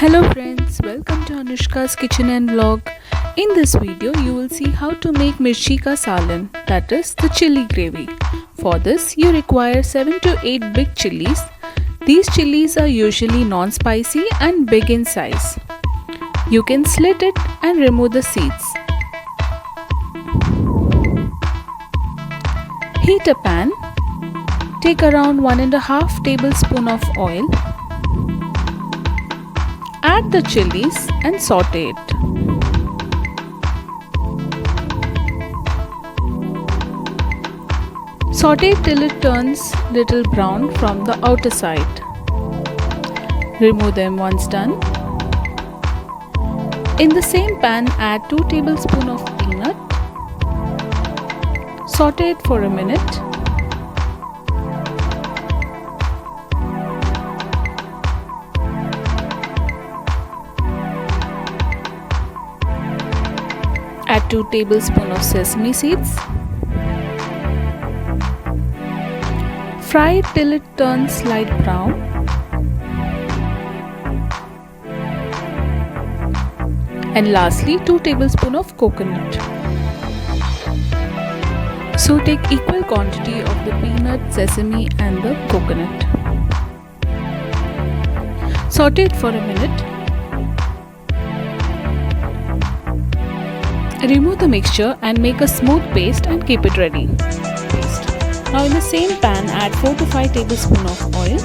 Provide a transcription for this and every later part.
Hello friends, welcome to Anushka's Kitchen and Vlog. In this video, you will see how to make mirchi ka salan, that is the chili gravy. For this, you require 7 to 8 big chilies. These chilies are usually non-spicy and big in size. You can slit it and remove the seeds. Heat a pan. Take around 1.5 tablespoon of oil. Add the chilies and saute it. Saute till it turns little brown from the outer side. Remove them once done. In the same pan, add 2 tablespoons of peanut. Saute it for a minute. Add 2 tablespoons of sesame seeds. Fry it till it turns light brown. And lastly, 2 tablespoons of coconut. So take equal quantity of the peanut, sesame and the coconut. Saute it for a minute. Remove the mixture and make a smooth paste and keep it ready. Now in the same pan, add 4 to 5 tablespoons of oil.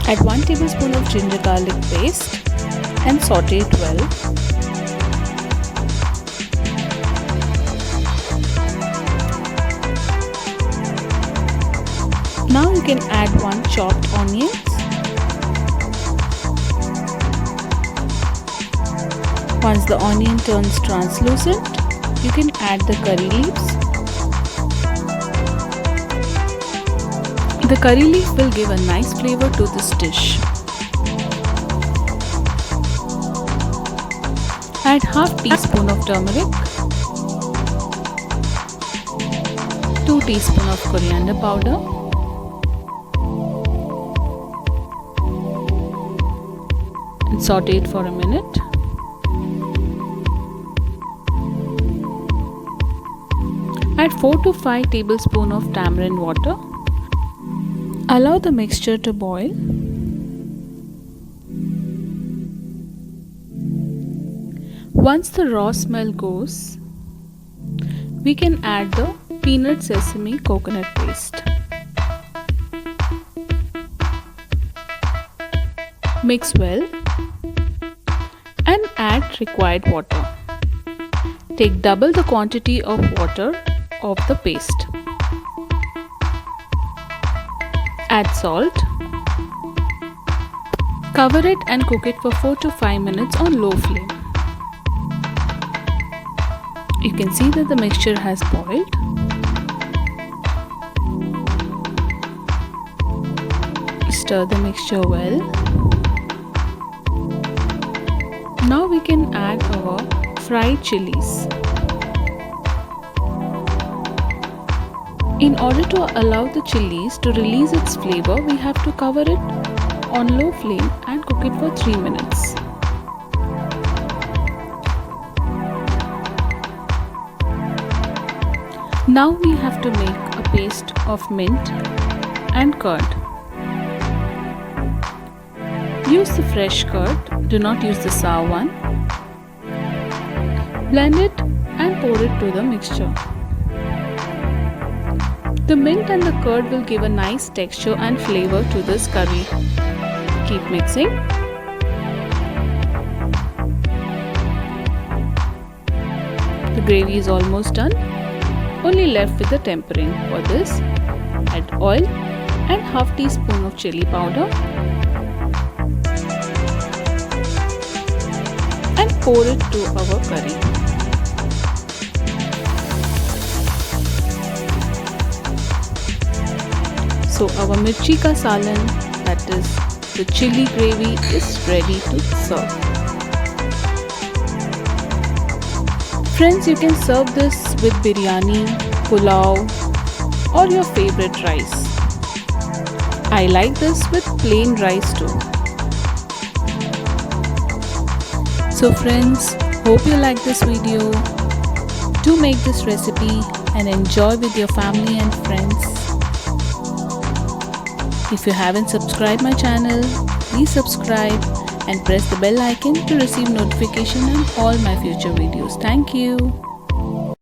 Add 1 tablespoon of ginger garlic paste and saute it well. Now you can add 1 chopped onion. Once the onion turns translucent, you can add the curry leaves. The curry leaf will give a nice flavor to this dish. Add half teaspoon of turmeric, 2 teaspoons of coriander powder, and saute it for a minute. Add 4 to 5 tablespoons of tamarind water. Allow the mixture to boil. Once the raw smell goes, we can add the peanut, sesame, coconut paste. Mix well and add required water. Take double the quantity of water of the paste. Add salt. Cover it and cook it for 4 to 5 minutes on low flame. You can see that the mixture has boiled. Stir the mixture well. Now we can add our fried chilies. In order to allow the chilies to release its flavor, we have to cover it on low flame and cook it for 3 minutes. Now we have to make a paste of mint and curd. Use the fresh curd, do not use the sour one. Blend it and pour it to the mixture. The mint and the curd will give a nice texture and flavor to this curry. Keep mixing. The gravy is almost done. Only left with the tempering. For this, add oil and half teaspoon of chili powder and pour it to our curry. So our mirchi ka salan, that is the chili gravy, is ready to serve. Friends, you can serve this with biryani, pulao or your favorite rice. I like this with plain rice too. So friends, hope you like this video. Do make this recipe and enjoy with your family and friends. If you haven't subscribed my channel, please subscribe and press the bell icon to receive notification on all my future videos. Thank you.